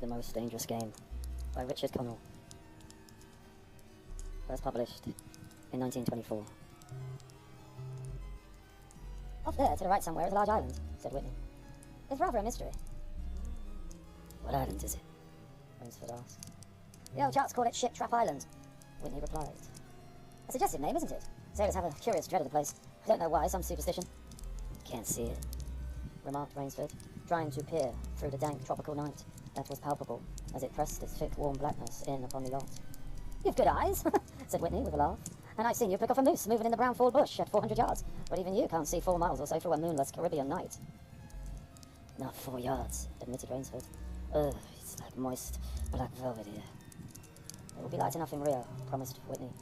The Most Dangerous Game by Richard Connell. First published in 1924. Off there, to the right somewhere, is a large island, said Whitney. It's rather a mystery. What island is it? Rainsford asked. The old charts call it Ship Trap Island, Whitney replied. A suggestive name, isn't it? Sailors have a curious dread of the place. I don't know why, some superstition. Can't see it, remarked Rainsford, trying to peer through the dank tropical night that was palpable as it pressed its thick warm blackness in upon the yacht. You've good eyes, said Whitney with a laugh, and I've seen you pick off a moose moving in the brown forward bush at 400 yards, but even you can't see 4 miles or so through a moonless Caribbean night. Not 4 yards, admitted Rainsford. Ugh, it's like moist black velvet here. It will be light enough in Rio, promised Whitney.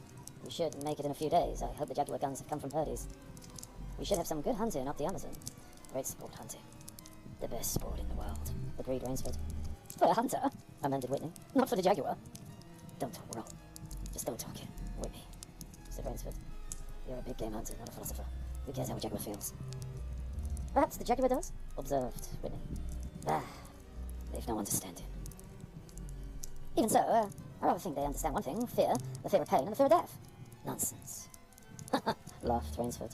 We should make it in a few days. I hope the Jaguar guns have come from Purdy's. We should have some good hunting up the Amazon. Great sport hunting. The best sport in the world, agreed Rainsford. For a hunter, amended Whitney, not for the Jaguar. Don't talk wrong. Just don't talk it, Whitney, said Rainsford. You're a big game hunter, not a philosopher. Who cares how a Jaguar feels? Perhaps the Jaguar does, observed Whitney. They've no understanding. Even so, I rather think they understand one thing, fear, the fear of pain and the fear of death. Nonsense. Laughed Rainsford.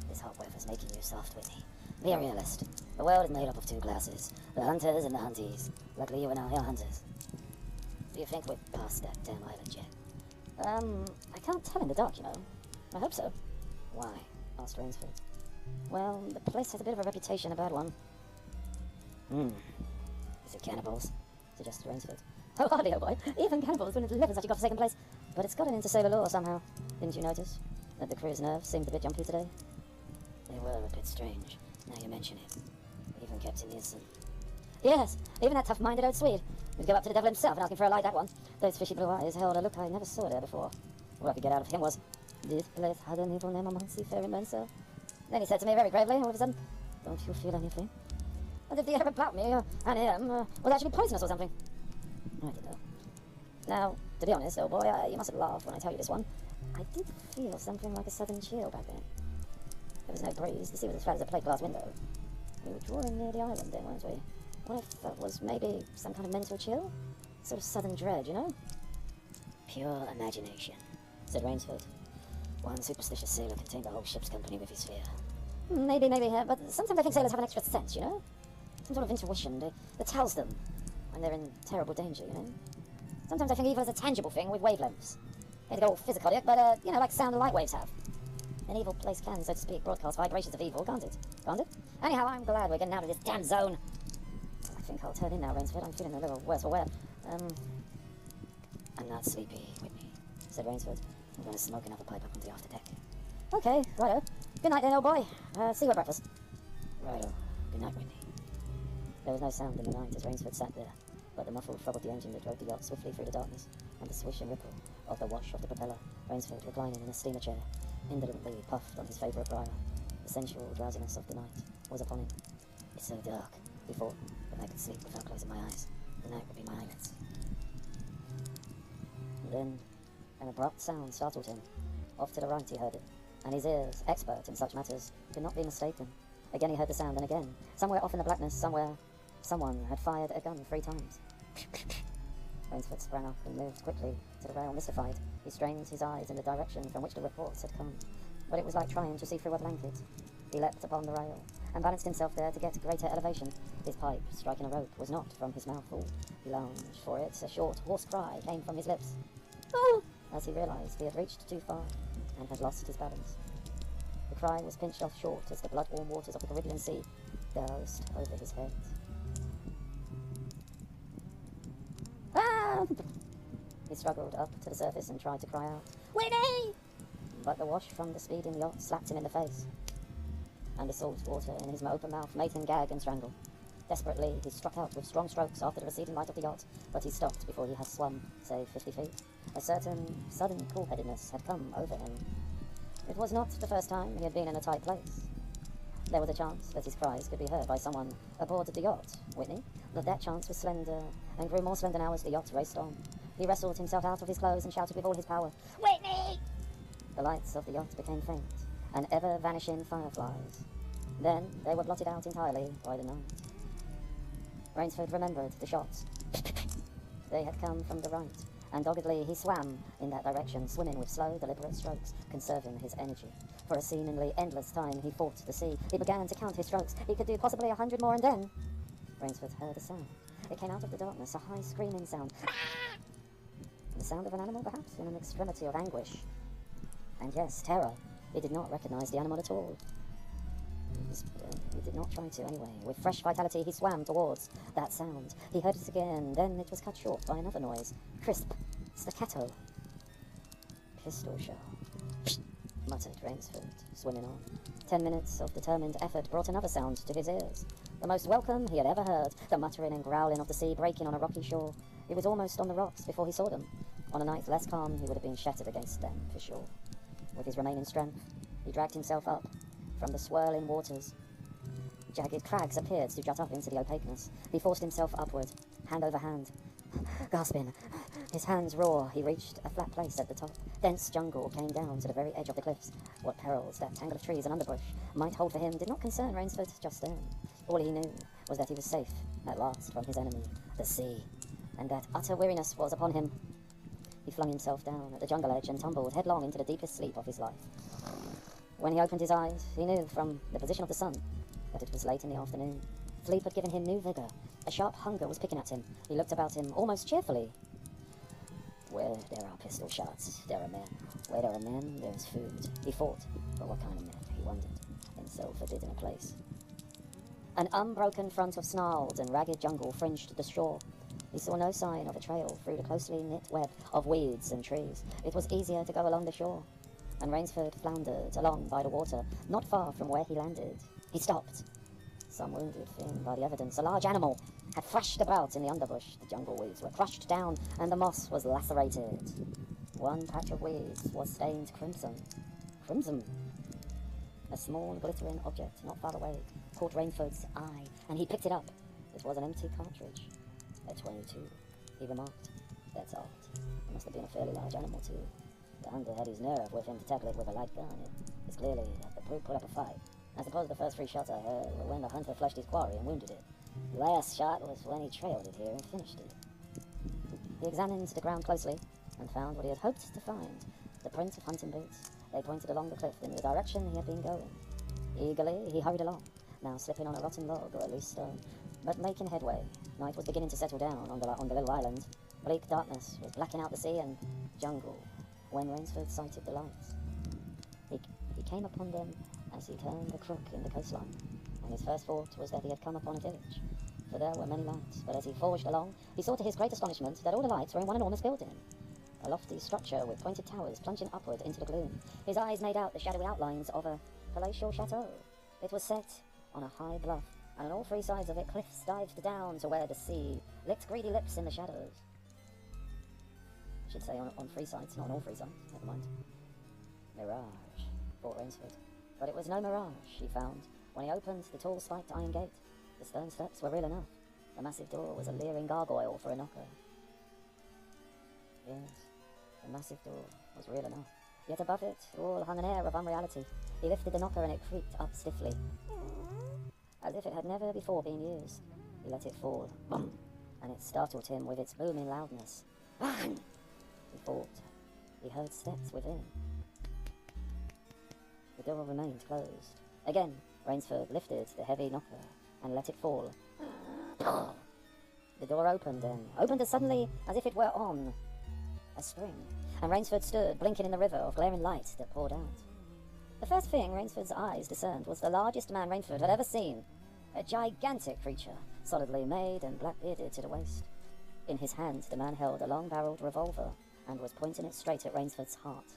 This hot weather's making you soft, Whitney. Be a realist. The world is made up of 2 classes, the hunters and the hunties. Luckily you and I are hunters. Do you think we're past that damn island yet? I can't tell in the dark, you know. I hope so. Why? Asked Rainsford. Well, the place has a bit of a reputation, a bad one. Is it cannibals? Suggested Rainsford. Oh, hardly, oh boy. Even cannibals wouldn't deliver such a godforsaken place. But it's gotten into sailor law somehow. Didn't you notice? That the crew's nerves seemed a bit jumpy today? They were a bit strange, now you mention it. Even Captain Nielsen. Yes, even that tough-minded old Swede. We'd go up to the devil himself and ask him for a light, that one. Those fishy blue eyes held a look I never saw there before. All I could get out of him was, this place had an evil name among seafaring men, sir. Then he said to me very gravely, all of a sudden, don't you feel anything? As if the air about me and him was actually poisonous or something. I don't know. Now, to be honest, old boy, you mustn't laugh when I tell you this one. I did feel something like a sudden chill back then. There was no breeze, the sea was as flat as a plate glass window. We were drawing near the island then, weren't we? What I felt was maybe some kind of mental chill? Sort of sudden dread, you know? Pure imagination, said Rainsford. One superstitious sailor contained the whole ship's company with his fear. Maybe, but sometimes I think sailors have an extra sense, you know? Some sort of intuition that tells them when they're in terrible danger, you know? Sometimes I think evil is a tangible thing with wavelengths. Hate to go all physical, but, you know, like sound and light waves have. An evil place can, so to speak, broadcast vibrations of evil, can't it? Can't it? Anyhow, I'm glad we're getting out of this damn zone. I think I'll turn in now, Rainsford. I'm feeling a little worse for wear. I'm not sleepy, Whitney, said Rainsford. I'm going to smoke another pipe up on the after deck. Okay, righto. Good night then, old boy. See you at breakfast. Righto. Good night, Whitney. There was no sound in the night as Rainsford sat there, but the muffled throb of the engine that drove the yacht swiftly through the darkness, and the swish and ripple of the wash of the propeller. Rainsford, reclining in a steamer chair, indolently puffed on his favourite briar. The sensual drowsiness of the night was upon him. It's so dark, he thought, that I could sleep without closing my eyes. The night would be my eyelids. And then an abrupt sound startled him. Off to the right he heard it, and his ears, expert in such matters, could not be mistaken. Again he heard the sound, and again, somewhere off in the blackness, somewhere, someone had fired a gun 3 times. Rainsford sprang up and moved quickly to the rail, mystified. He strained his eyes in the direction from which the reports had come, but it was like trying to see through a blanket. He leapt upon the rail, and balanced himself there to get greater elevation. His pipe, striking a rope, was not from his mouthful. He lunged for it. A short, hoarse cry came from his lips. Oh! As he realised he had reached too far, and had lost his balance. The cry was pinched off short as the blood-warm waters of the Caribbean Sea doused over his head. Ah! He struggled up to the surface and tried to cry out, Whitney! But the wash from the speeding yacht slapped him in the face, and the salt water in his open mouth made him gag and strangle. Desperately, he struck out with strong strokes after the receding light of the yacht, but he stopped before he had swum, say, 50 feet. A certain sudden cool-headedness had come over him. It was not the first time he had been in a tight place. There was a chance that his cries could be heard by someone aboard the yacht, Whitney, but that chance was slender, and grew more slender now as the yacht raced on. He wrestled himself out of his clothes and shouted with all his power, Whitney! The lights of the yacht became faint, and ever-vanishing fireflies. Then they were blotted out entirely by the night. Rainsford remembered the shots. They had come from the right, and doggedly he swam in that direction, swimming with slow, deliberate strokes, conserving his energy. For a seemingly endless time he fought the sea. He began to count his strokes. He could do possibly 100 more, and then Rainsford heard a sound. It came out of the darkness, a high screaming sound. The sound of an animal, perhaps, in an extremity of anguish. And yes, terror. He did not recognize the animal at all. He did not try to, anyway. With fresh vitality, he swam towards that sound. He heard it again, then it was cut short by another noise. Crisp, staccato. Pistol shell, muttered Rainsford, swimming on. 10 minutes of determined effort brought another sound to his ears. The most welcome he had ever heard, the muttering and growling of the sea breaking on a rocky shore. He was almost on the rocks before he saw them. On a night less calm, he would have been shattered against them, for sure. With his remaining strength, he dragged himself up from the swirling waters. Jagged crags appeared to jut up into the opaqueness. He forced himself upward, hand over hand. Gasping, his hands raw, he reached a flat place at the top. Dense jungle came down to the very edge of the cliffs. What perils that tangle of trees and underbrush might hold for him did not concern Rainsford just then. All he knew was that he was safe, at last, from his enemy, the sea, and that utter weariness was upon him. He flung himself down at the jungle edge and tumbled headlong into the deepest sleep of his life. When he opened his eyes, he knew from the position of the sun that it was late in the afternoon. Sleep had given him new vigor. A sharp hunger was picking at him. He looked about him almost cheerfully. Where there are pistol shots, there are men. Where there are men, there is food. He fought, but what kind of men, he wondered, in so forbidden a place. An unbroken front of snarled and ragged jungle fringed the shore. He saw no sign of a trail through the closely knit web of weeds and trees. It was easier to go along the shore, and Rainsford floundered along by the water, not far from where he landed. He stopped. Some wounded thing by the evidence. A large animal had thrashed about in the underbush. The jungle weeds were crushed down, and the moss was lacerated. One patch of weeds was stained crimson. Crimson! A small, glittering object not far away caught Rainsford's eye, and he picked it up. It was an empty cartridge. A .22, he remarked. That's odd. It must have been a fairly large animal, too. The hunter had his nerve with him to tackle it with a light gun. It's clearly that the brute put up a fight. I suppose the first 3 shots I heard were when the hunter flushed his quarry and wounded it. The last shot was when he trailed it here and finished it. He examined the ground closely and found what he had hoped to find, the print of hunting boots. They pointed along the cliff in the direction he had been going. Eagerly, he hurried along, now slipping on a rotten log or a loose stone, but making headway. Night was beginning to settle down on the little island. Bleak darkness was blacking out the sea and jungle when Rainsford sighted the lights. He came upon them as he turned a crook in the coastline, and his first thought was that he had come upon a village, for there were many lights. But as he forged along, he saw to his great astonishment that all the lights were in one enormous building, a lofty structure with pointed towers plunging upward into the gloom. His eyes made out the shadowy outlines of a palatial chateau. It was set on a high bluff, and on all 3 sides of it cliffs dived down to where the sea licked greedy lips in the shadows. I should say on 3 sides, not on all 3 sides, never mind. Mirage, thought Rainsford. But it was no mirage, he found, when he opened the tall spiked iron gate. The stone steps were real enough. The massive door was a leering gargoyle for a knocker. Yes, the massive door was real enough. Yet above it all hung an air of unreality. He lifted the knocker and it creaked up stiffly, as if it had never before been used. He let it fall, and it startled him with its booming loudness. He thought. He heard steps within. The door remained closed. Again, Rainsford lifted the heavy knocker and let it fall. The door opened as suddenly as if it were on a spring, and Rainsford stood blinking in the river of glaring light that poured out. The first thing Rainsford's eyes discerned was the largest man Rainsford had ever seen, a gigantic creature, solidly made and black-bearded to the waist. In his hand, the man held a long-barreled revolver and was pointing it straight at Rainsford's heart.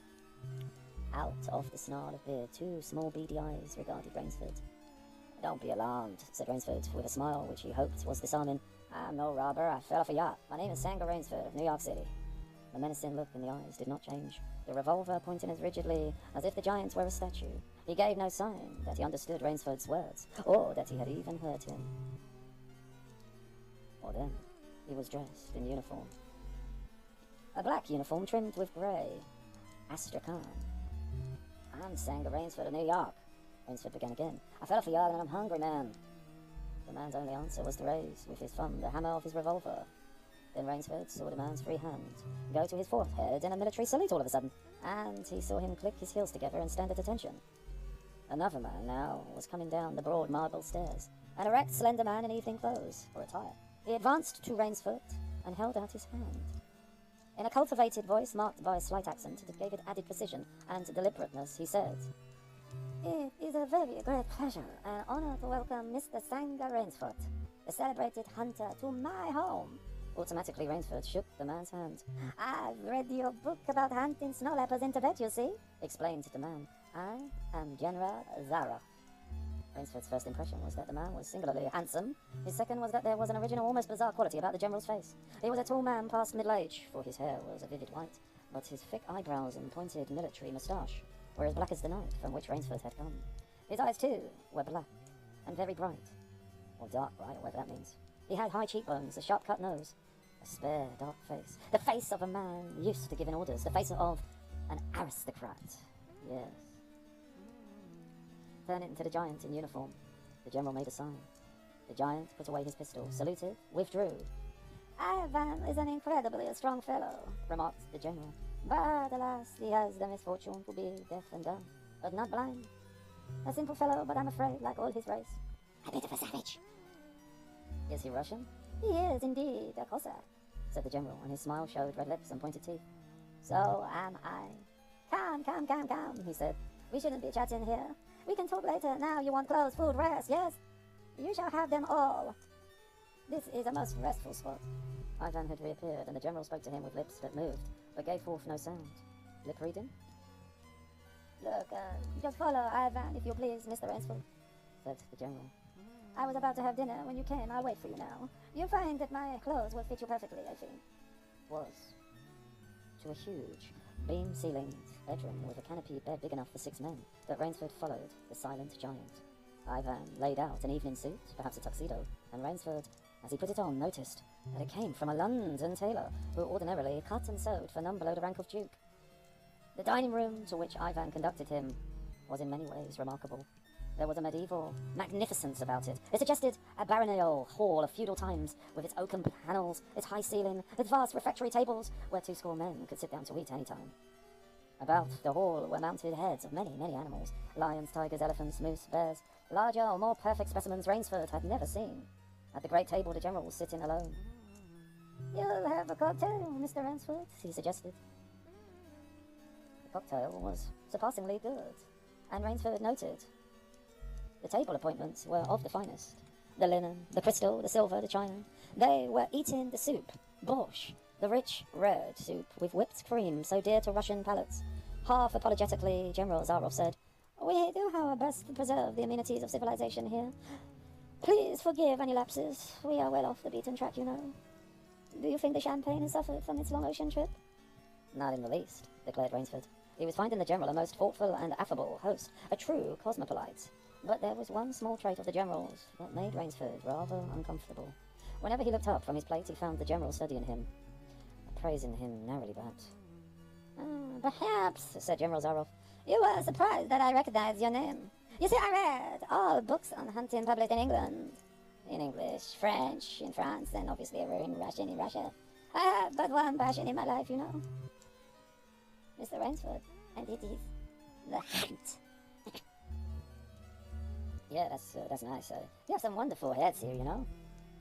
Out of the snarl of beard, 2 small beady eyes regarded Rainsford. Don't be alarmed, said Rainsford, with a smile which he hoped was disarming. I'm no robber, I fell off a yacht. My name is Sanger Rainsford of New York City. The menacing look in the eyes did not change, the revolver pointing as rigidly as if the giant were a statue. He gave no sign that he understood Rainsford's words, or that he had even heard him. Or then, he was dressed in uniform. A black uniform trimmed with grey. Astrakhan. I'm Sanger Rainsford of New York. Rainsford began again. I fell off a yacht and I'm hungry, man. The man's only answer was to raise with his thumb the hammer of his revolver. Then Rainsford saw the man's free hand go to his forehead in a military salute all of a sudden, and he saw him click his heels together and stand at attention. Another man now was coming down the broad marble stairs, an erect, slender man in evening clothes, or attire. He advanced to Rainsford and held out his hand. In a cultivated voice marked by a slight accent that gave it added precision and deliberateness, he said, "It is a very great pleasure and honor to welcome Mr. Sanger Rainsford, the celebrated hunter, to my home." Automatically, Rainsford shook the man's hand. "I've read your book about hunting snow leopards in Tibet, you see," explained the man. "I am General Zaroff." Rainsford's first impression was that the man was singularly handsome. His second was that there was an original, almost bizarre quality about the general's face. He was a tall man past middle age, for his hair was a vivid white, but his thick eyebrows and pointed military moustache were as black as the night from which Rainsford had come. His eyes, too, were black and very bright, or dark bright, or whatever that means. He had high cheekbones, a sharp-cut nose, a spare, dark face, the face of a man used to giving orders, the face of an aristocrat. Yes. Turning to the giant in uniform, the general made a sign. The giant put away his pistol, saluted, withdrew. "Ivan is an incredibly strong fellow," remarked the general. "But alas, he has the misfortune to be deaf and dumb, but not blind. A simple fellow, but I'm afraid, like all his race, a bit of a savage." "Is he Russian?" "He is indeed a Cossack," said the general, and his smile showed red lips and pointed teeth. "So am I." Come, he said. "We shouldn't be chatting here. We can talk later. Now you want clothes, food, rest, yes? You shall have them all. This is a most restful spot." Ivan had reappeared, and the general spoke to him with lips that moved, but gave forth no sound. Lip reading? "Look, just follow Ivan, if you please, Mr. Rainsford," said the general. "I was about to have dinner when you came. I'll wait for you now. You'll find that my clothes will fit you perfectly, I think." It was to a huge, beam-ceilinged bedroom with a canopy bed big enough for 6 men that Rainsford followed the silent giant. Ivan laid out an evening suit, perhaps a tuxedo, and Rainsford, as he put it on, noticed that it came from a London tailor who ordinarily cut and sewed for none below the rank of duke. The dining room to which Ivan conducted him was in many ways remarkable. There was a medieval magnificence about it. It suggested a baronial hall of feudal times, with its oaken panels, its high ceiling, its vast refectory tables, where 20 men could sit down to eat any time. About the hall were mounted heads of many, many animals: lions, tigers, elephants, moose, bears. Larger or more perfect specimens Rainsford had never seen. At the great table, the general was sitting alone. "You'll have a cocktail, Mr. Rainsford," he suggested. The cocktail was surpassingly good, and Rainsford noted the table appointments were of the finest. The linen, the crystal, the silver, the china. They were eating the soup, borscht, the rich red soup with whipped cream so dear to Russian palates. Half apologetically, General Zaroff said, "We do our best to preserve the amenities of civilization here. Please forgive any lapses. We are well off the beaten track, you know. Do you think the champagne has suffered from its long ocean trip?" "Not in the least," declared Rainsford. He was finding the general a most thoughtful and affable host, a true cosmopolite. But there was one small trait of the general's that made Rainsford rather uncomfortable. Whenever he looked up from his plate, he found the general studying him, appraising him narrowly, perhaps. "Perhaps," said General Zaroff, "you were surprised that I recognized your name. You see, I read all books on hunting published in England. In English, French, in France, and obviously in Russian in Russia. I have but one passion in my life, you know, Mr. Rainsford, and it is the hunt." "Yeah, that's nice. You have some wonderful heads here, you know,"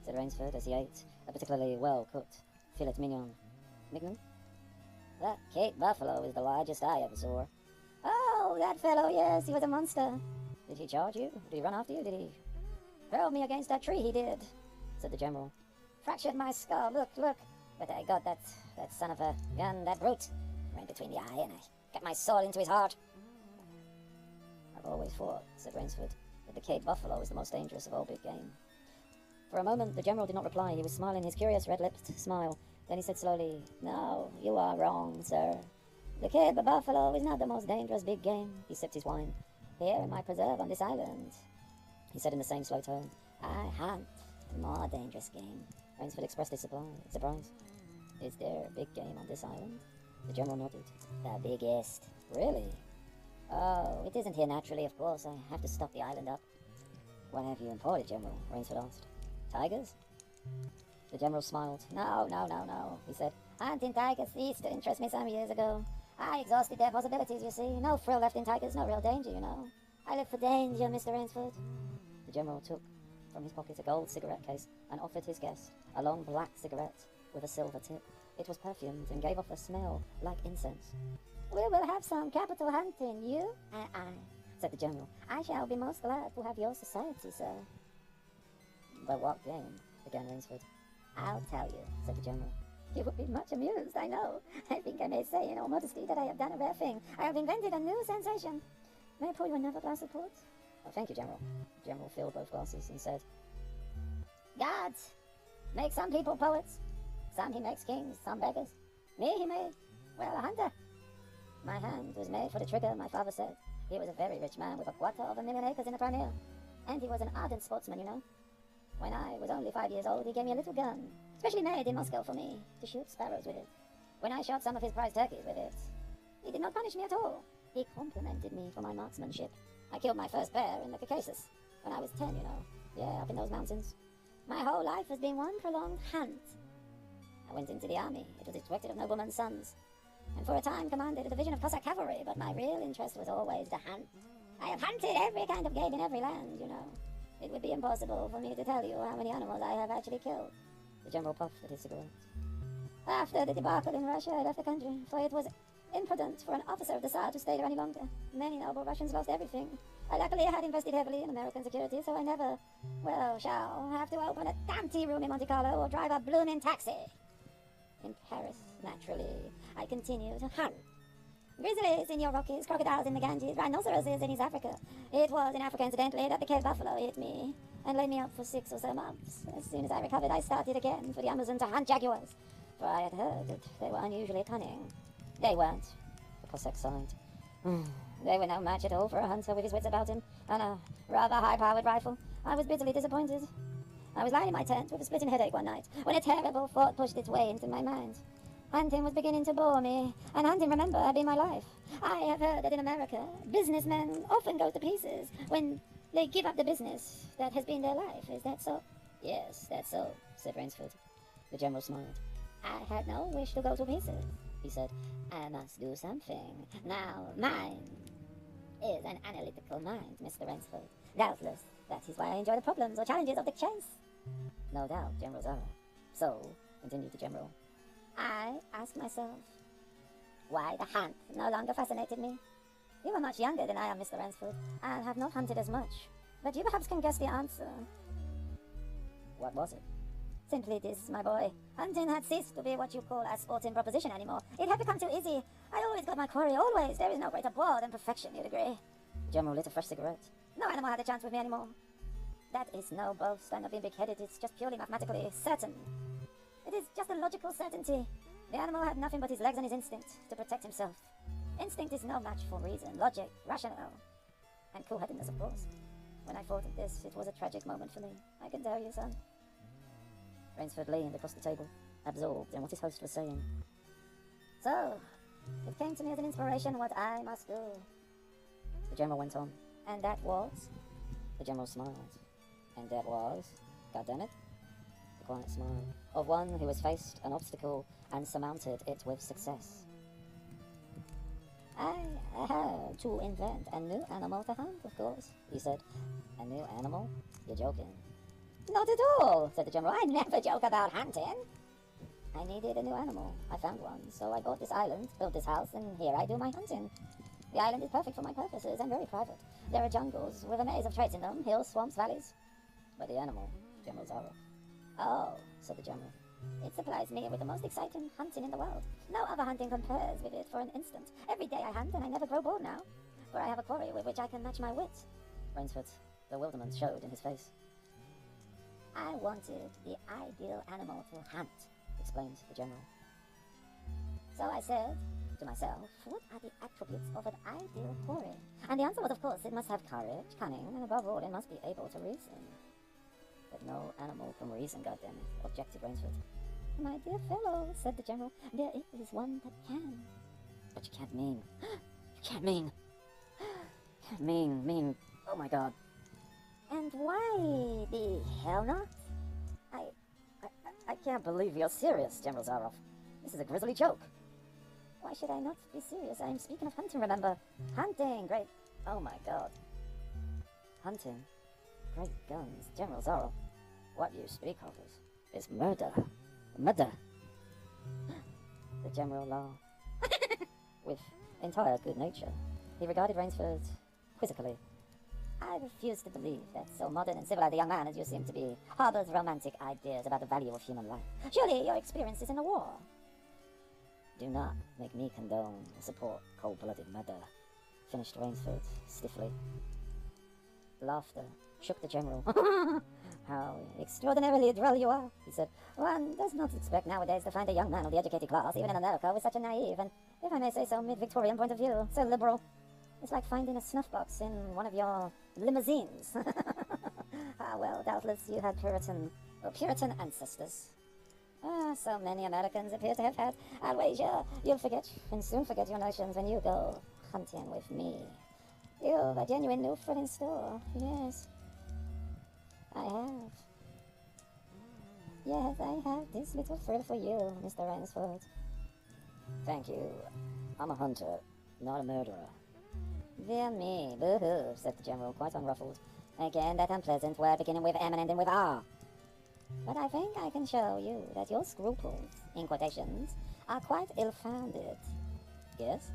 said Rainsford as he ate a particularly well-cooked filet mignon. "Mignon? That Cape Buffalo is the largest I ever saw." "Oh, that fellow, yes, he was a monster." "Did he charge you? Did he run after you? Did he—" "Hurled me against that tree, he did," said the general. "Fractured my skull, look. But I got that son of a gun, that brute, right between the eye, and I got my sword into his heart." "I've always thought," said Rainsford, "that the Cape Buffalo is the most dangerous of all big game." For a moment, the general did not reply. He was smiling his curious red-lipped smile. Then he said slowly, "No, you are wrong, sir. The Cape Buffalo is not the most dangerous big game." He sipped his wine. "Here in my preserve on this island," he said in the same slow tone, "I hunt the more dangerous game." Rainsford expressed his surprise. "Is there big game on this island?" The general nodded. "The biggest." "Really?" "Oh, it isn't here naturally, of course. I have to stock the island up." "What have you imported, General?" Rainsford asked. "Tigers?" The General smiled. No, no, no, no, he said. Hunting tigers ceased to interest me some years ago. I exhausted their possibilities, you see. No thrill left in tigers, no real danger, you know. I live for danger, Mr. Rainsford. The General took from his pocket a gold cigarette case and offered his guest a long black cigarette with a silver tip. It was perfumed and gave off a smell like incense. We will have some capital hunting, you and I, said the General. I shall be most glad to have your society, sir. But what game? Began Rainsford. I'll tell you, said the General. You would be much amused, I know. I think I may say in all modesty that I have done a rare thing. I have invented a new sensation. May I pour you another glass of port? Oh, thank you, General. The General filled both glasses and said, Gods make some people poets. Some he makes kings, some beggars. Me he made, well, a hunter. My hand was made for the trigger, my father said. He was a very rich man with a quarter of a million acres in the Crimea. And he was an ardent sportsman, you know. When I was only 5 years old, he gave me a little gun, specially made in Moscow for me, to shoot sparrows with it. When I shot some of his prize turkeys with it, he did not punish me at all. He complimented me for my marksmanship. I killed my first bear in the Caucasus when I was 10, you know. Yeah, up in those mountains. My whole life has been one prolonged hunt. I went into the army. It was expected of noblemen's sons. And for a time commanded a division of Cossack cavalry, but my real interest was always the hunt. I have hunted every kind of game in every land, you know. It would be impossible for me to tell you how many animals I have actually killed. The General puffed at his cigarette. After the debacle in Russia, I left the country, for it was imprudent for an officer of the Tsar to stay there any longer. Many noble Russians lost everything. I luckily had invested heavily in American security, so I never, well, shall have to open a damn tea room in Monte Carlo or drive a blooming taxi. In Paris, naturally, I continue to hunt. Grizzlies in your Rockies, crocodiles in the Ganges, rhinoceroses in East Africa. It was in Africa, incidentally, that the cave buffalo hit me and laid me up for 6 or so months. As soon as I recovered, I started again for the Amazon to hunt jaguars, for I had heard that they were unusually cunning. They weren't. The Cossack sighed. They were no match at all for a hunter with his wits about him and a rather high-powered rifle. I was bitterly disappointed. I was lying in my tent with a splitting headache one night when a terrible thought pushed its way into my mind. Hunting was beginning to bore me, and hunting, remember, had been my life. I have heard that in America, businessmen often go to pieces when they give up the business that has been their life. Is that so? Yes, that's so, said Rainsford. The General smiled. I had no wish to go to pieces, he said. I must do something. Now, mine is an analytical mind, Mr. Rainsford. Doubtless, that is why I enjoy the problems or challenges of the chase. No doubt, General Zara. So, continued the General, I ask myself, why the hunt no longer fascinated me? You are much younger than I am, Mr. Rainsford, and have not hunted as much. But you perhaps can guess the answer. What was it? Simply this, my boy. Hunting had ceased to be what you call a sporting proposition anymore. It had become too easy. I always got my quarry, always. There is no greater bore than perfection, you'd agree. The General lit a fresh cigarette. No animal had a chance with me anymore. That is no boast. I'm not being big-headed. It's just purely mathematically certain. It is just a logical certainty. The animal had nothing but his legs and his instinct to protect himself. Instinct is no match for reason, logic, rationale, and cool-headedness, of course. When I thought of this, it was a tragic moment for me, I can tell you, son. Rainsford leaned across the table, absorbed in what his host was saying. So, it came to me as an inspiration what I must do. The General went on. And that was? The General smiled. And that was? God damn it. The quiet smile of one who has faced an obstacle and surmounted it with success. I had to invent a new animal to hunt, of course, he said. A new animal? You're joking. Not at all, said the General. I never joke about hunting. I needed a new animal. I found one, so I bought this island, built this house, and here I do my hunting. The island is perfect for my purposes and very private. There are jungles with a maze of traits in them, hills, swamps, valleys. But the animal, General Zara. Oh, said the General. It supplies me with the most exciting hunting in the world. No other hunting compares with it for an instant. Every day I hunt and I never grow bored now, for I have a quarry with which I can match my wits. Rainsford's bewilderment showed in his face. I wanted the ideal animal to hunt, explained the General. So I said to myself, what are the attributes of an ideal quarry? And the answer was, of course, it must have courage, cunning, and above all, it must be able to reason. But no animal can reason, goddammit, objected Rainsford. My dear fellow, said the General, there is one that can. But you can't mean. You can't mean. Can't mean. Oh my God. And why the hell not? I can't believe you're serious, General Zaroff. This is a grisly joke. Why should I not be serious? I'm speaking of hunting, remember? Hunting, great... Oh my god. Hunting? Great guns, General Zaroff. What you speak of is murder. Murder. The General laughed. With entire good nature. He regarded Rainsford quizzically. I refuse to believe that so modern and civilized a young man as you seem to be harbors romantic ideas about the value of human life. Surely your experience is in a war. Do not make me condone or support cold-blooded murder, finished Rainsford stiffly. Laughter shook the General. How extraordinarily droll you are, he said. One does not expect nowadays to find a young man of the educated class, even in America, with such a naive and, if I may say so, mid-Victorian point of view, so liberal. It's like finding a snuff box in one of your limousines. Ah, well, doubtless you had Puritan ancestors. So many Americans appear to have had. I'll wager you'll forget, and soon forget your notions when you go hunting with me. You've a genuine new fruit in store, yes. I have. Yes, I have this little fruit for you, Mr. Rainsford. Thank you. I'm a hunter, not a murderer. Dear me, boo-hoo, said the General, quite unruffled. Again, that unpleasant word beginning with M and ending with R. But I think I can show you that your scruples, in quotations, are quite ill-founded. Yes?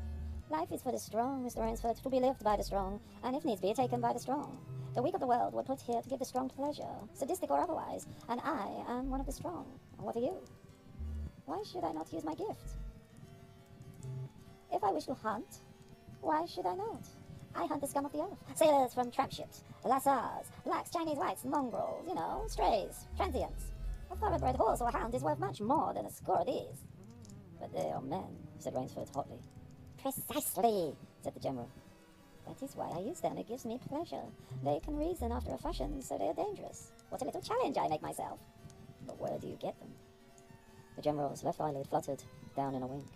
Life is for the strong, Mr. Rainsford, to be lived by the strong, and if needs be, taken by the strong. The weak of the world were put here to give the strong pleasure, sadistic or otherwise, and I am one of the strong. And what are you? Why should I not use my gift? If I wish to hunt, why should I not? I hunt the scum of the earth. Sailors from tramp ships, lascars, blacks, Chinese whites, mongrels, strays, transients. A thoroughbred horse or hound is worth much more than a score of these. But they are men, said Rainsford hotly. Precisely, said the General. That is why I use them. It gives me pleasure. They can reason after a fashion, so they are dangerous. What a little challenge I make myself. But where do you get them? The General's left eyelid fluttered down in a wink.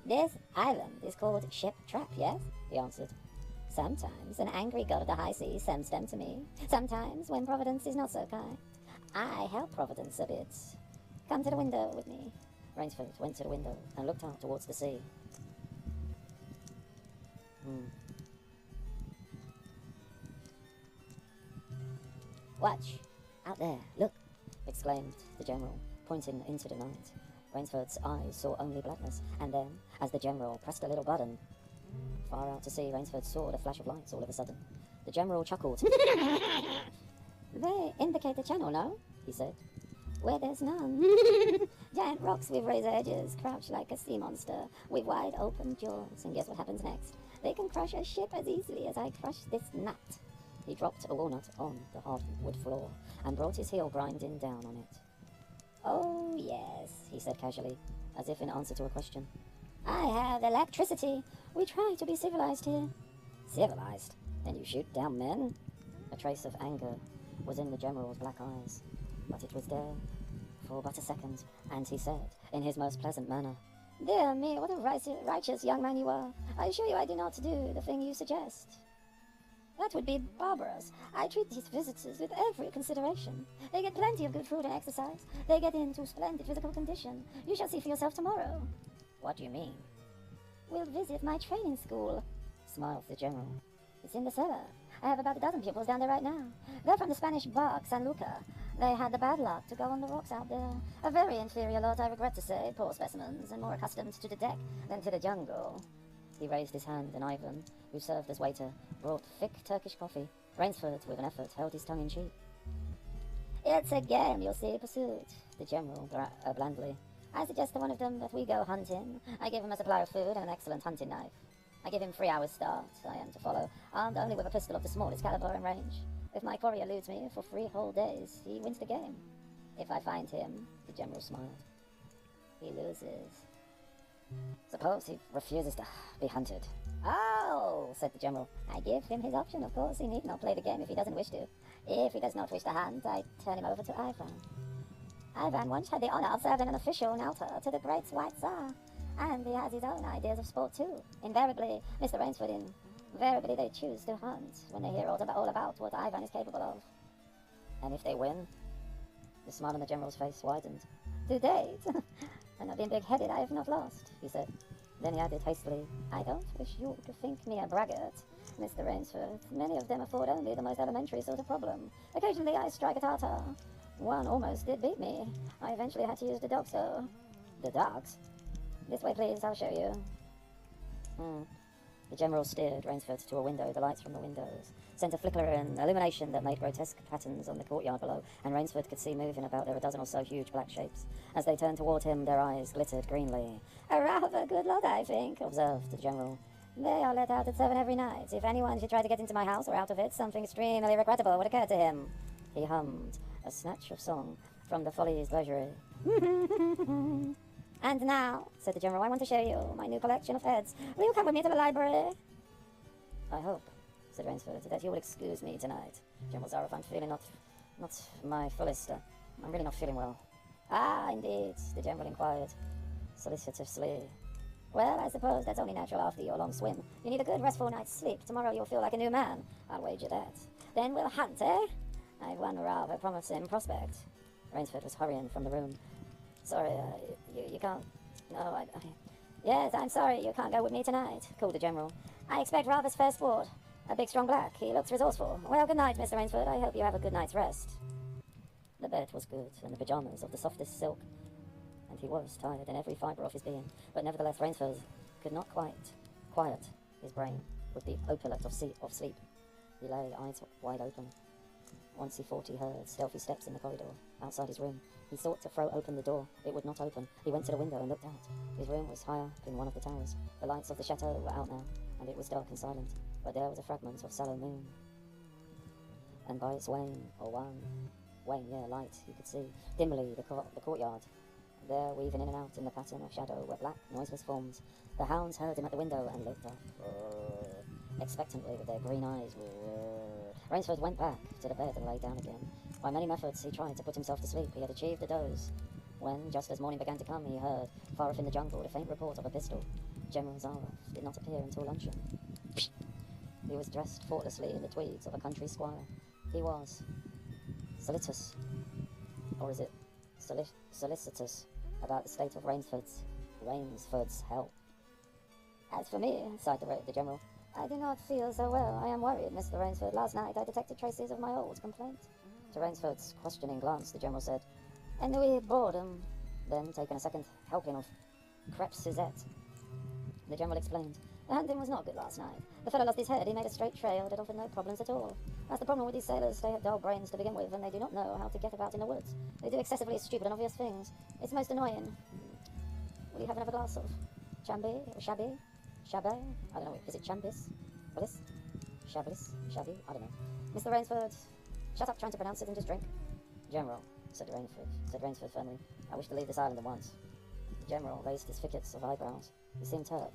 This island is called Ship Trap, yes? He answered. Sometimes an angry god of the high seas sends them to me. Sometimes, when Providence is not so kind, I help Providence a bit. Come to the window with me. Rainsford went to the window and looked out towards the sea. Watch! Out there, look! Exclaimed the General, pointing into the night. Rainsford's eyes saw only blackness, and then, as the General pressed a little button, far out to sea, Rainsford saw the flash of lights all of a sudden. The General chuckled. They indicate the channel, no? He said. Where there's none. Giant rocks with razor edges crouch like a sea monster with wide open jaws. And guess what happens next? They can crush a ship as easily as I crush this nut. He dropped a walnut on the hardwood floor and brought his heel grinding down on it. Oh, yes, he said casually, as if in answer to a question. I have electricity. We try to be civilized here. Civilized? Then you shoot down men? A trace of anger was in the General's black eyes, but it was there for but a second, and he said, in his most pleasant manner, Dear me, what a righteous young man you are. I assure you I do not do the thing you suggest. That would be barbarous. I treat these visitors with every consideration. They get plenty of good food and exercise. They get into splendid physical condition. You shall see for yourself tomorrow. What do you mean? We'll visit my training school, smiled the General. It's in the cellar. I have about a dozen pupils down there right now. They're from the Spanish bark, San Luca. They had the bad luck to go on the rocks out there. A very inferior lot, I regret to say. Poor specimens, and more accustomed to the deck than to the jungle. He raised his hand, and Ivan, who served as waiter, brought thick Turkish coffee. Rainsford, with an effort, held his tongue in cheek. It's a game, you'll see, pursuit, the General blandly. I suggest to one of them that we go hunting. I give him a supply of food and an excellent hunting knife. I give him 3 hours start. I am to follow, armed only with a pistol of the smallest caliber and range. If my quarry eludes me for 3 whole days, he wins the game. If I find him, the General smiled, he loses. Suppose he refuses to be hunted. Oh, said the General. I give him his option, of course. He need not play the game if he doesn't wish to. If he does not wish to hunt, I turn him over to Ivan. Ivan once had the honor of serving an official nauta to the great White Tsar. And he has his own ideas of sport too. Invariably, Mr. Rainsford, invariably they choose to hunt when they hear all about what Ivan is capable of. And if they win? The smile on the General's face widened. To date, I'm not being big-headed, I have not lost, he said. Then he added hastily, I don't wish you to think me a braggart, Mr. Rainsford. Many of them afford only the most elementary sort of problem. Occasionally I strike a tartar. One almost did beat me. I eventually had to use the dogs, though. The dogs? This way, please, I'll show you. The General steered Rainsford to a window. The lights from the windows sent a flicker and illumination that made grotesque patterns on the courtyard below, and Rainsford could see moving about there a dozen or so huge black shapes. As they turned toward him, their eyes glittered greenly. A rather good lot, I think, observed the General. They are let out at 7 every night. If anyone should try to get into my house or out of it, something extremely regrettable would occur to him. He hummed a snatch of song from the Follies' Bergerie. And now, said the General, I want to show you my new collection of heads. Will you come with me to the library? I hope, said Rainsford, that you will excuse me tonight. General Zaroff, I'm feeling not my fullest. I'm really not feeling well. Ah, indeed, the General inquired, solicitously. Well, I suppose that's only natural after your long swim. You need a good restful night's sleep. Tomorrow you'll feel like a new man. I'll wager that. Then we'll hunt, eh? I've one rather promising prospect. Rainsford was hurrying from the room. Sorry, you can't... No, Yes, I'm sorry you can't go with me tonight, called the General. I expect Rather's fair sport. A big strong black. He looks resourceful. Well, good night, Mr. Rainsford. I hope you have a good night's rest. The bed was good, and the pyjamas of the softest silk. And he was tired in every fibre of his being. But nevertheless, Rainsford could not quite quiet his brain with the opulence of sleep. He lay, eyes wide open. Once he thought he heard stealthy steps in the corridor outside his room. He sought to throw open the door. It would not open. He went to the window and looked out. His room was high up in one of the towers. The lights of the chateau were out now, and it was dark and silent. But there was a fragment of sallow moon. And by its light, he could see dimly the courtyard. There, weaving in and out in the pattern of shadow, were black, noiseless forms. The hounds heard him at the window and looked up, expectantly with their green eyes. Rainsford went back to the bed and lay down again. By many methods he tried to put himself to sleep. He had achieved a doze, when, just as morning began to come, he heard, far off in the jungle, the faint report of a pistol. General Zaroff did not appear until luncheon. He was dressed faultlessly in the tweeds of a country squire. He was solicitous, or is it solicitous, about the state of Rainsford's health. As for me, sighed the General, I do not feel so well. I am worried, Mr. Rainsford. Last night I detected traces of my old complaint. To Rainsford's questioning glance, the General said, Ennui boredom. Then, taking a second helping of crêpe Suzette, the General explained, the hunting was not good last night. The fellow lost his head. He made a straight trail that offered no problems at all. That's the problem with these sailors. They have dull brains to begin with, and they do not know how to get about in the woods. They do excessively stupid and obvious things. It's most annoying. Will you have another glass of Chablis? I don't know. Is it Chambis? Bliss? Chablis? Chablis? I don't know. Mr. Rainsford, shut up trying to pronounce it and just drink. General, said Rainsford firmly, I wish to leave this island at once. The General raised his thickets of eyebrows. He seemed hurt.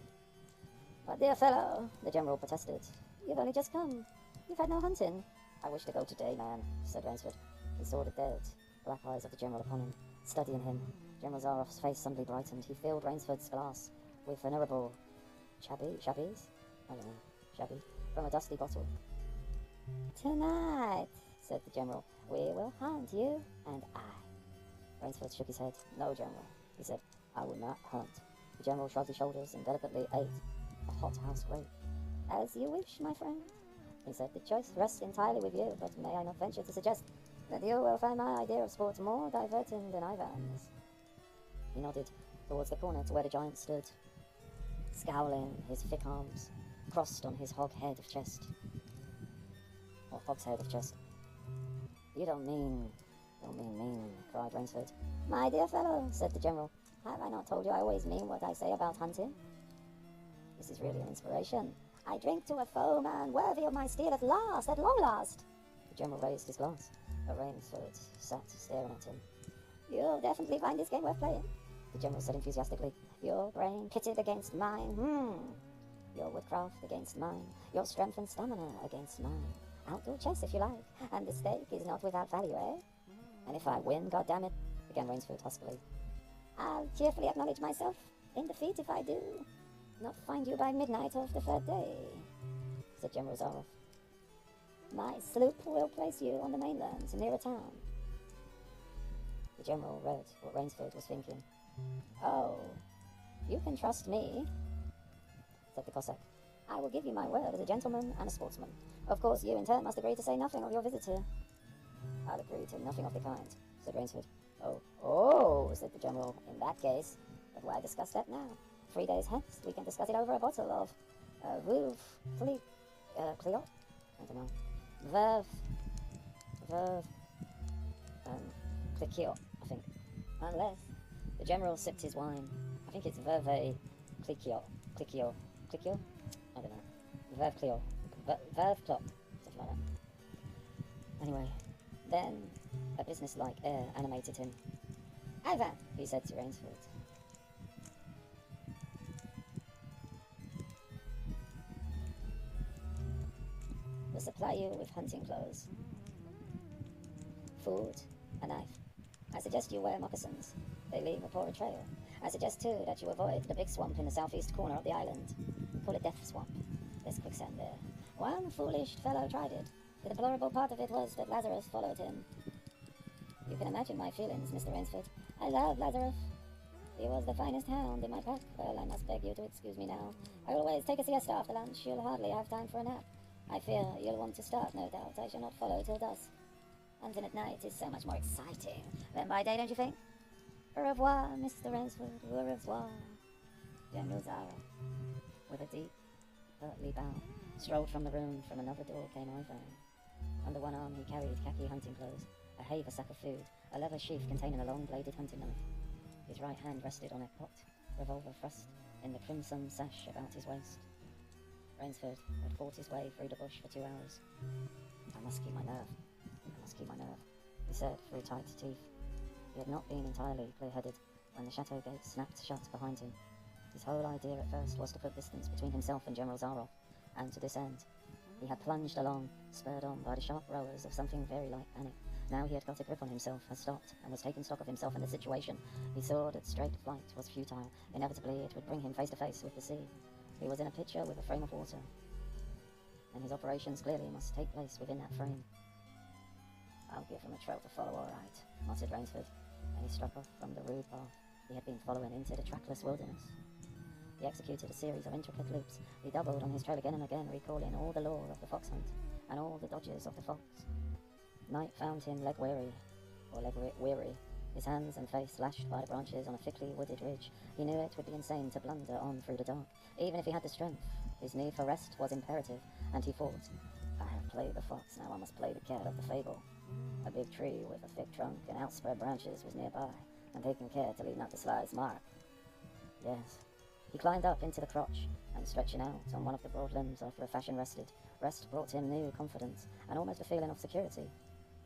But dear fellow, the General protested, you've only just come. You've had no hunting. I wish to go today, man, said Rainsford. He saw the dead, black eyes of the General upon him, studying him. General Zaroff's face suddenly brightened. He filled Rainsford's glass with venerable Chablis? I don't know. Chablis? From a dusty bottle. Tonight, said the General, we will hunt, you and I. Rainsford shook his head. No, General, he said, I will not hunt. The General shrugged his shoulders and delicately ate a hothouse grape. As you wish, my friend, he said. The choice rests entirely with you, but may I not venture to suggest that you will find my idea of sport more diverting than Ivan's. He nodded towards the corner to where the giant stood, scowling, his thick arms crossed on his hogshead of chest. You don't mean, cried Rainsford. My dear fellow, said the General, have I not told you I always mean what I say about hunting? This is really an inspiration. I drink to a foe man worthy of my steel at long last. The General raised his glass, but Rainsford sat staring at him. You'll definitely find this game worth playing, the General said enthusiastically. Your brain pitted against mine, Your woodcraft against mine. Your strength and stamina against mine. Outdoor chess, if you like. And the stake is not without value, eh? And if I win, goddammit, began Rainsford huskily, I'll cheerfully acknowledge myself in defeat if I do not find you by midnight of the third day, said General Zaroff. My sloop will place you on the mainland, near a town. The general read what Rainsford was thinking. "Oh, you can trust me," said the Cossack. "I will give you my word as a gentleman and a sportsman. Of course, you in turn must agree to say nothing of your visit here." "I'll agree to nothing of the kind," said Rainsford. Oh, said the general. "In that case, but why discuss that now? 3 days hence, we can discuss it over a bottle of Veuve Clicquot? I don't know. Veuve Clicquot, I think. Unless the general sipped his wine. I think it's Veuve Clicquot. Clicquot? I don't know. Veuve Clicquot. Veuve Clock. Something like that. Anyway, then a business-like air animated him. "Ivan," he said to Rainsford. "We'll supply you with hunting clothes, food, a knife. I suggest you wear moccasins. They leave a poorer trail. I suggest, too, that you avoid the big swamp in the southeast corner of the island. Call it Death Swamp. There's quicksand there. One foolish fellow tried it. The deplorable part of it was that Lazarus followed him. You can imagine my feelings, Mr. Rainsford. I love Lazarus. He was the finest hound in my pack. Well, I must beg you to excuse me now. I always take a siesta after lunch. You'll hardly have time for a nap. I fear you'll want to start, no doubt. I shall not follow till dusk. Hunting at night is so much more exciting than by day, don't you think? Au revoir, Mr. Rainsford. Au revoir. General Zara, with a deep, hurtly bow, strolled from the room. From another door came Ivan. Under one arm he carried khaki hunting clothes, a haversack of food, a leather sheath containing a long-bladed hunting knife. His right hand rested on a cocked revolver thrust in the crimson sash about his waist. Rainsford had fought his way through the bush for 2 hours. "I must keep my nerve. I must keep my nerve," he said through tight teeth. He had not been entirely clear-headed when the chateau gate snapped shut behind him. His whole idea at first was to put distance between himself and General Zaroff, and to this end he had plunged along, spurred on by the sharp rowers of something very like panic. Now he had got a grip on himself, had stopped, and was taking stock of himself and the situation. He saw that straight flight was futile. Inevitably it would bring him face to face with the sea. He was in a pitcher with a frame of water, and his operations clearly must take place within that frame. "I'll give him a trail to follow, all right," muttered Rainsford, and he struck off from the rude path he had been following into the trackless wilderness. He executed a series of intricate loops. He doubled on his trail again and again, recalling all the lore of the fox hunt and all the dodges of the fox. Night found him leg-weary, his hands and face lashed by the branches on a thickly wooded ridge. He knew it would be insane to blunder on through the dark, even if he had the strength. His need for rest was imperative, and he thought, "I have played the fox, now I must play the cat of the fable." A big tree with a thick trunk and outspread branches was nearby, and taking care to leave not the slightest mark. Yes. He climbed up into the crotch, and stretching out on one of the broad limbs after a fashion rested. Rest brought him new confidence, and almost a feeling of security.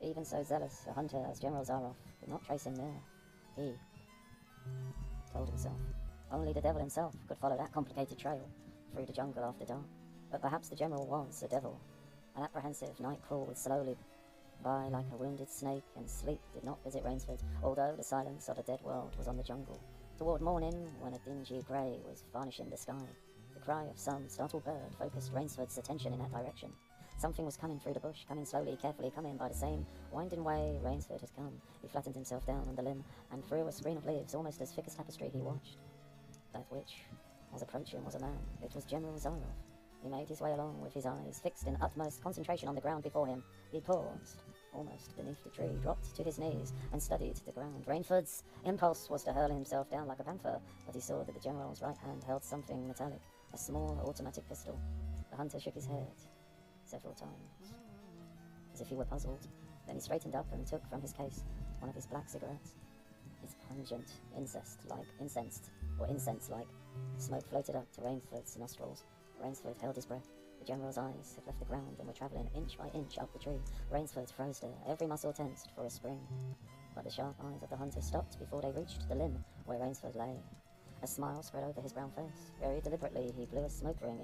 Even so zealous a hunter as General Zaroff could not trace him there. He told himself. Only the devil himself could follow that complicated trail through the jungle after dark. But perhaps the general was a devil. An apprehensive night crawled slowly by like a wounded snake, and sleep did not visit Rainsford, although the silence of a dead world was on the jungle. Toward morning, when a dingy grey was varnishing the sky, the cry of some startled bird focused Rainsford's attention in that direction. Something was coming through the bush, coming slowly, carefully, coming by the same winding way Rainsford had come. He flattened himself down on the limb, and through a screen of leaves, almost as thick as tapestry, he watched. That which was approaching was a man. It was General Zaroff. He made his way along with his eyes fixed in utmost concentration on the ground before him. He paused, almost beneath the tree, dropped to his knees, and studied the ground. Rainsford's impulse was to hurl himself down like a panther, but he saw that the general's right hand held something metallic, a small automatic pistol. The hunter shook his head several times, as if he were puzzled. Then he straightened up and took from his case one of his black cigarettes. Its pungent, incense-like smoke floated up to Rainsford's nostrils. Rainsford held his breath. The general's eyes had left the ground and were travelling inch by inch up the tree. Rainsford froze there, every muscle tensed for a spring. But the sharp eyes of the hunter stopped before they reached the limb where Rainsford lay. A smile spread over his brown face. Very deliberately he blew a smoke ring